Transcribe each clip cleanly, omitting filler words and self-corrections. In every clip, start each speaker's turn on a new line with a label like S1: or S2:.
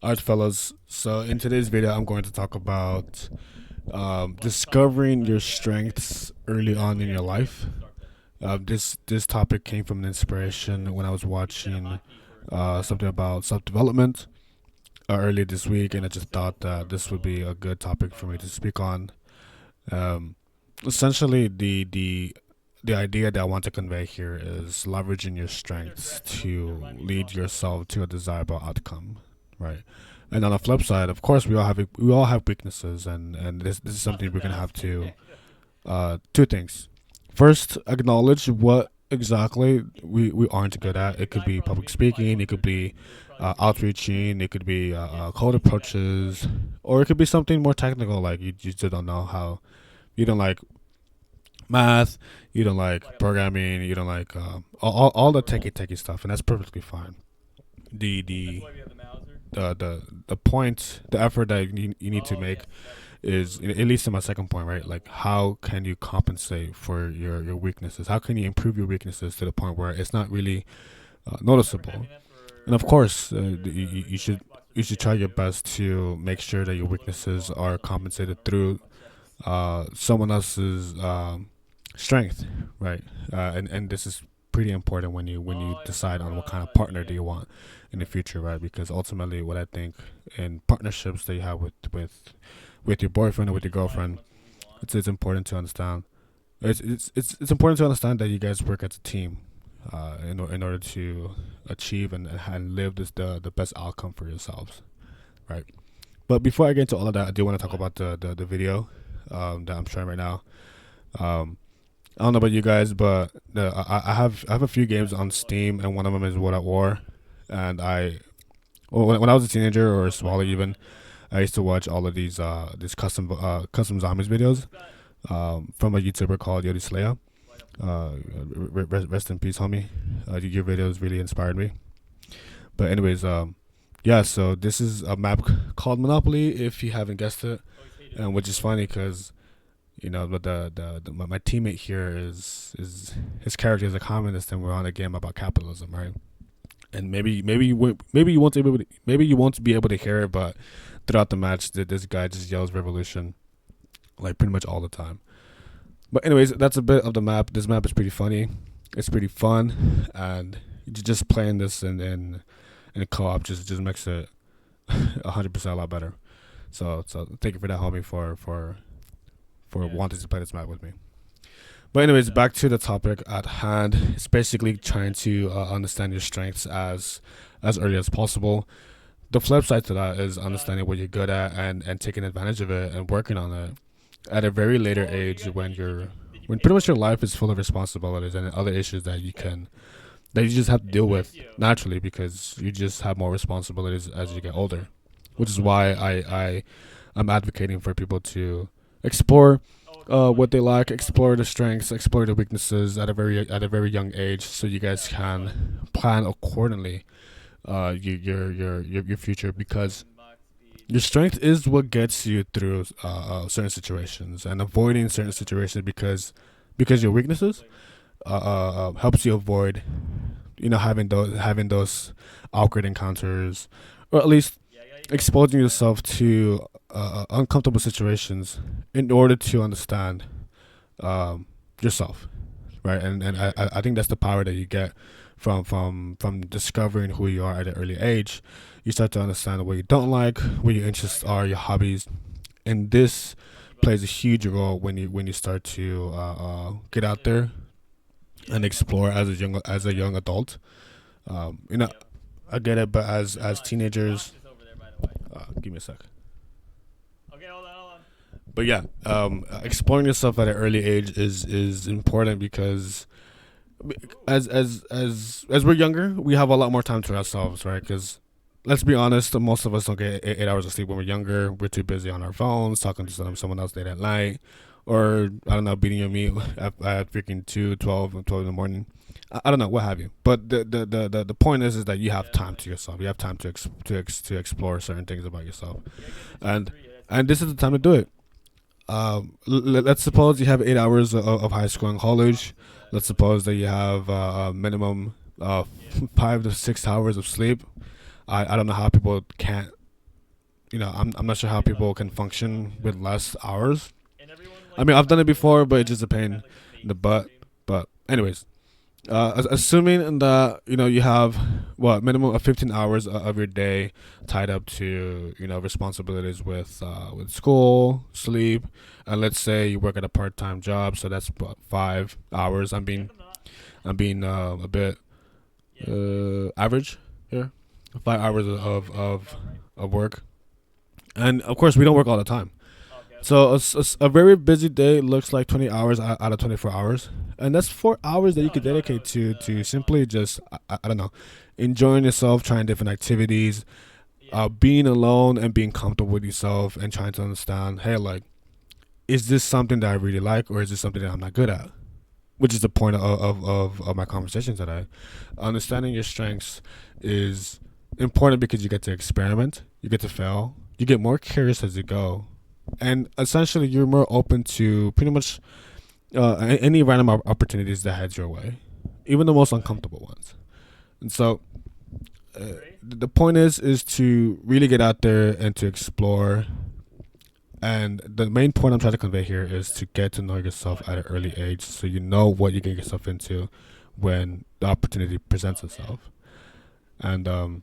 S1: Alright, fellas. So in today's video, I'm going to talk about discovering your strengths early on in your life. This topic came from an inspiration when I was watching something about self development earlier this week, and I just thought that this would be a good topic for me to speak on. Um, Essentially, the idea that I want to convey here is leveraging your strengths to lead yourself to a desirable outcome, right? And on the flip side, of course, we all have weaknesses, and this is something we're gonna have to two things. First, acknowledge what exactly we aren't good at. It could be public speaking, it could be outreaching, it could be cold approaches, or it could be something more technical, like you just don't know how. You don't like math, you don't like programming, you don't like all the techie stuff, and that's perfectly fine. The the point, the effort that you need to make is, it leads to my second point, right? Like, how can you compensate for your weaknesses? How can you improve your weaknesses to the point where it's not really noticeable? And of course, you should try your best to make sure that your weaknesses are compensated through someone else's strength, right? And this is pretty important when you decide on what kind of partner do you want in the future, right? Because ultimately, what I think in partnerships that you have with your boyfriend or with your girlfriend, it's important to understand. It's important to understand that you guys work as a team, in order to achieve and live the best outcome for yourselves, right? But before I get into all of that, I do want to talk about the video that I'm showing right now. Um, I don't know about you guys, but I have a few games on Steam, and one of them is World at War. And when I was a teenager or smaller even, I used to watch all of these custom zombies videos from a YouTuber called Yodi Slaya. Rest in peace, homie. Your videos really inspired me. But anyways, yeah. So this is a map called Monopoly, if you haven't guessed it, and which is funny because but my teammate here is his character is a communist, and we're on a game about capitalism, right? And maybe you won't be able to, maybe you won't be able to hear it, but throughout the match, this guy just yells revolution like pretty much all the time. But anyways, that's a bit of the map. This map is pretty funny. It's pretty fun, and just playing this in co-op just makes it 100% a lot better. So thank you for that, homie, for wanting to play this map with me. But anyways, back to the topic at hand. It's basically trying to understand your strengths as early as possible. The flip side to that is understanding what you're good at and taking advantage of it and working on it at a very later age, when pretty much your life is full of responsibilities and other issues that you just have to deal with naturally, because you just have more responsibilities as you get older. Which is why I'm advocating for people to explore what they like, explore the strengths, explore the weaknesses at a very young age, so you guys can plan accordingly. Your future, because your strength is what gets you through certain situations, and avoiding certain situations because your weaknesses helps you avoid having those awkward encounters, or at least exposing yourself to uncomfortable situations in order to understand yourself, right? And I think that's the power that you get from discovering who you are at an early age. You start to understand what you don't like, what your interests are, your hobbies, and this plays a huge role when you start to get out there and explore as a young adult. Um, you know, I get it, but as teenagers, give me a sec. But yeah, exploring yourself at an early age is important, because as we're younger, we have a lot more time to ourselves, right? Because let's be honest, most of us don't get 8 hours of sleep when we're younger. We're too busy on our phones, talking to someone else late at night, or I don't know, beating your meat at freaking 12 in the morning. I don't know, what have you. But the point is that you have time to yourself. You have time to explore certain things about yourself, and and this is the time to do it. Let's suppose you have 8 hours of high school and college. Let's suppose that you have a minimum 5 to 6 hours of sleep. I don't know how people can't I'm not sure how people can function with less hours. I mean, I've done it before, but it's just a pain in the butt. But anyways, assuming that you have what minimum of 15 hours of your day tied up to responsibilities with school, sleep, and let's say you work at a part-time job, so that's what 5 hours. I'm being a bit average here. 5 hours of work, and of course we don't work all the time. So a very busy day looks like 20 hours out of 24 hours, and that's 4 hours that you could dedicate to simply just I don't know, enjoying yourself, trying different activities, being alone and being comfortable with yourself, and trying to understand, hey, like, is this something that I really like, or is this something that I'm not good at? Which is the point of my conversation today. Understanding your strengths is important because you get to experiment, you get to fail, you get more curious as you go, and essentially you're more open to pretty much any random opportunities that heads your way, even the most uncomfortable ones. And so the point is to really get out there and to explore. And the main point I'm trying to convey here is to get to know yourself at an early age, so you know what you get yourself into when the opportunity presents itself. And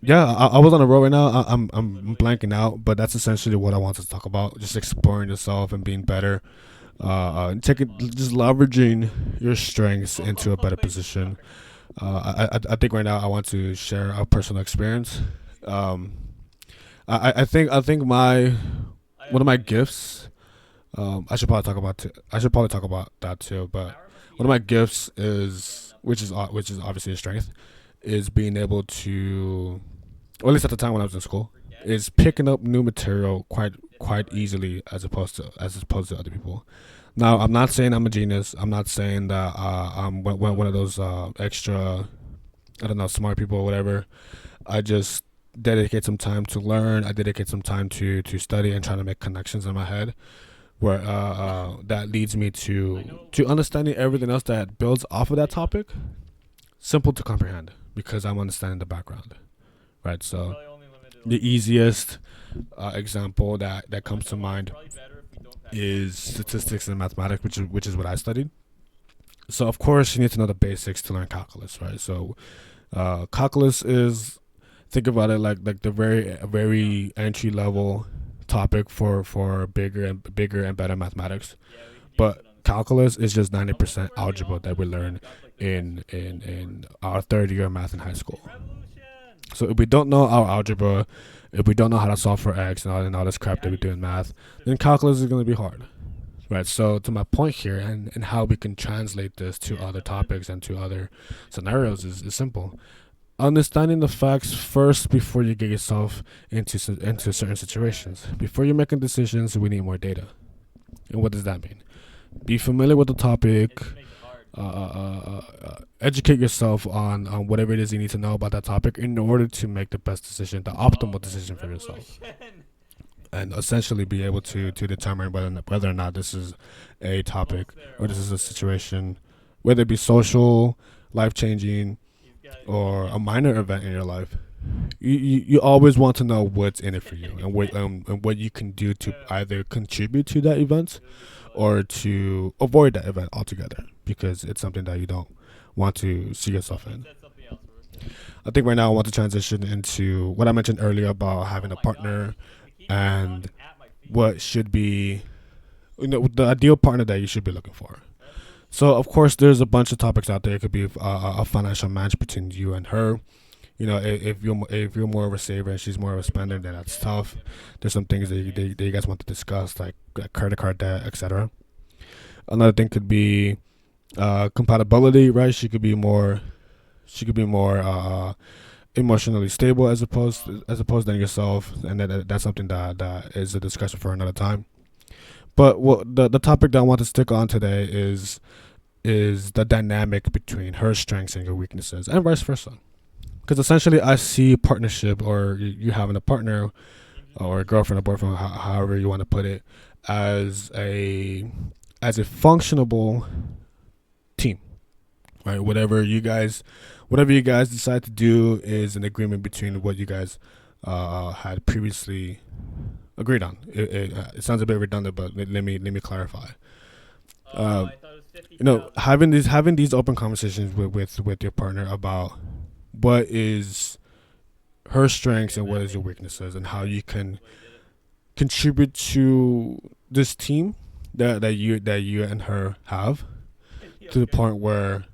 S1: yeah, I was on a roll right now. I'm blanking out, but that's essentially what I wanted to talk about. Just exploring yourself and being better. Taking just leveraging your strengths into a better position. I think right now I want to share a personal experience. Um, I think my one of my gifts. I should probably talk about that too. But one of my gifts is, which is obviously a strength, is being able to, or at least at the time when I was in school, is picking up new material quite easily as opposed to other people. Now, I'm not saying I'm a genius. I'm not saying that I'm one of those extra, I don't know, smart people or whatever. I just dedicate some time to learn. I dedicate some time to study and trying to make connections in my head, where that leads me to understanding everything else that builds off of that topic. Simple to comprehend because I'm understanding the background, right? So the easiest example that comes to mind is statistics and mathematics, which is what I studied. So of course you need to know the basics to learn calculus, right? So calculus is, think about it like the very entry level topic for bigger and better mathematics. But calculus is just 90% algebra that we learn in our third year of math in high school. So if we don't know our algebra, if we don't know how to solve for x and all this crap that we do in math, then calculus is going to be hard. Right, so to my point here, and how we can translate this to other topics and to other scenarios is simple. Understanding the facts first before you get yourself into certain situations. Before you're making decisions, we need more data. And what does that mean? Be familiar with the topic. Educate yourself on whatever it is you need to know about that topic in order to make the best decision, the optimal decision for yourself, and essentially be able to determine whether or not this is a topic or this is a situation, whether it be social, life changing, or a minor event in your life. You always want to know what's in it for you, and what you can do to either contribute to that event or to avoid that event altogether, because it's something that you don't want to see yourself in. I think right now I want to transition into what I mentioned earlier about having a partner and what should be, the ideal partner that you should be looking for. So of course there's a bunch of topics out there. It could be a financial match between you and her. If you're more of a saver and she's more of a spender, then that's tough. There's some things that you guys want to discuss, like credit card debt, etc. Another thing could be compatibility, right? She could be more emotionally stable as opposed than yourself, and that's something that is a discussion for another time. But what the topic that I want to stick on today is the dynamic between her strengths and your weaknesses, and vice versa. Because essentially, I see partnership, or you having a partner or a girlfriend or boyfriend, however you want to put it, as a functionable team, right? Whatever you guys decide to do is an agreement between what you guys had previously agreed on. It sounds a bit redundant, but let me clarify. Uh, having these open conversations with your partner about what is her strengths and what is your weaknesses, and how you can contribute to this team that you and her have, to the point where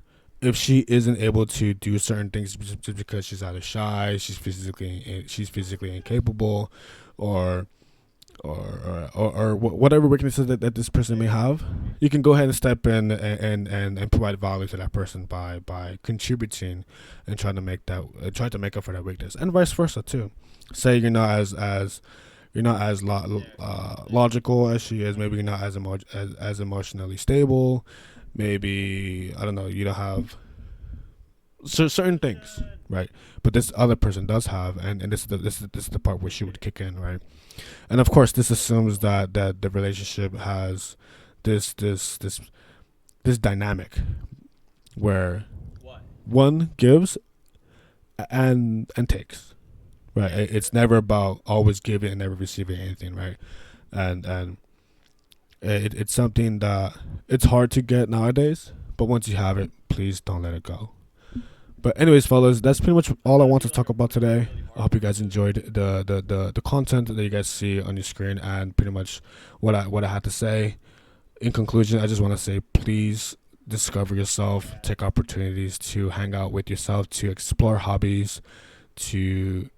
S1: if she isn't able to do certain things just because she's either shy, she's physically incapable, or or whatever weaknesses that this person may have, you can go ahead and step in and provide value to that person by contributing and try to make up for that weakness, and vice versa too. Say you're not as logical as she is. Maybe you're not as emotionally stable. Maybe, I don't know. You don't have certain things, right? But this other person does have, and this is the part where she would kick in, right? And of course, this assumes that the relationship has this this this this dynamic where one gives and takes, right? It's never about always giving and never receiving anything, right? And it's something that it's hard to get nowadays, but once you have it, please don't let it go. But anyways, fellas, that's pretty much all I want to talk about today. I hope you guys enjoyed the content that you guys see on your screen, and pretty much what I had to say. In conclusion, I just want to say, please discover yourself, take opportunities to hang out with yourself, to explore hobbies, to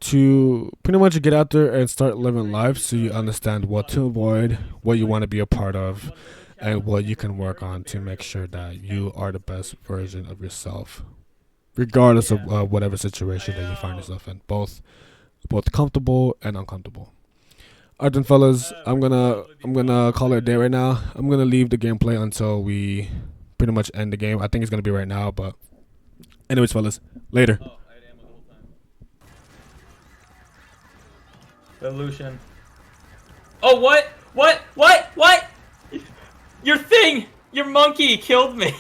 S1: pretty much get out there and start living life, so you understand what to avoid, what you want to be a part of, and what you can work on to make sure that you are the best version of yourself, regardless of whatever situation that you find yourself in, both comfortable and uncomfortable. Alright then, fellas, I'm gonna call it a day right now. I'm gonna leave the gameplay until we pretty much end the game. I think it's gonna be right now, but anyways, fellas, later.
S2: Lucian. Oh, what? What? What? What? Your thing! Your monkey killed me!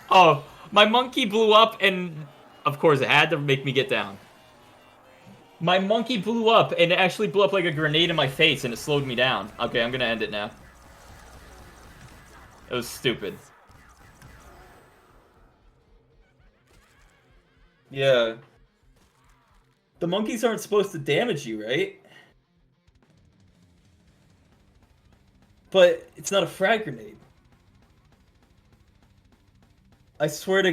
S2: Oh, my monkey blew up and... Of course, it had to make me get down. My monkey blew up and it actually blew up like a grenade in my face and it slowed me down. Okay, I'm gonna end it now. It was stupid. Yeah. The monkeys aren't supposed to damage you, right? But it's not a frag grenade. I swear to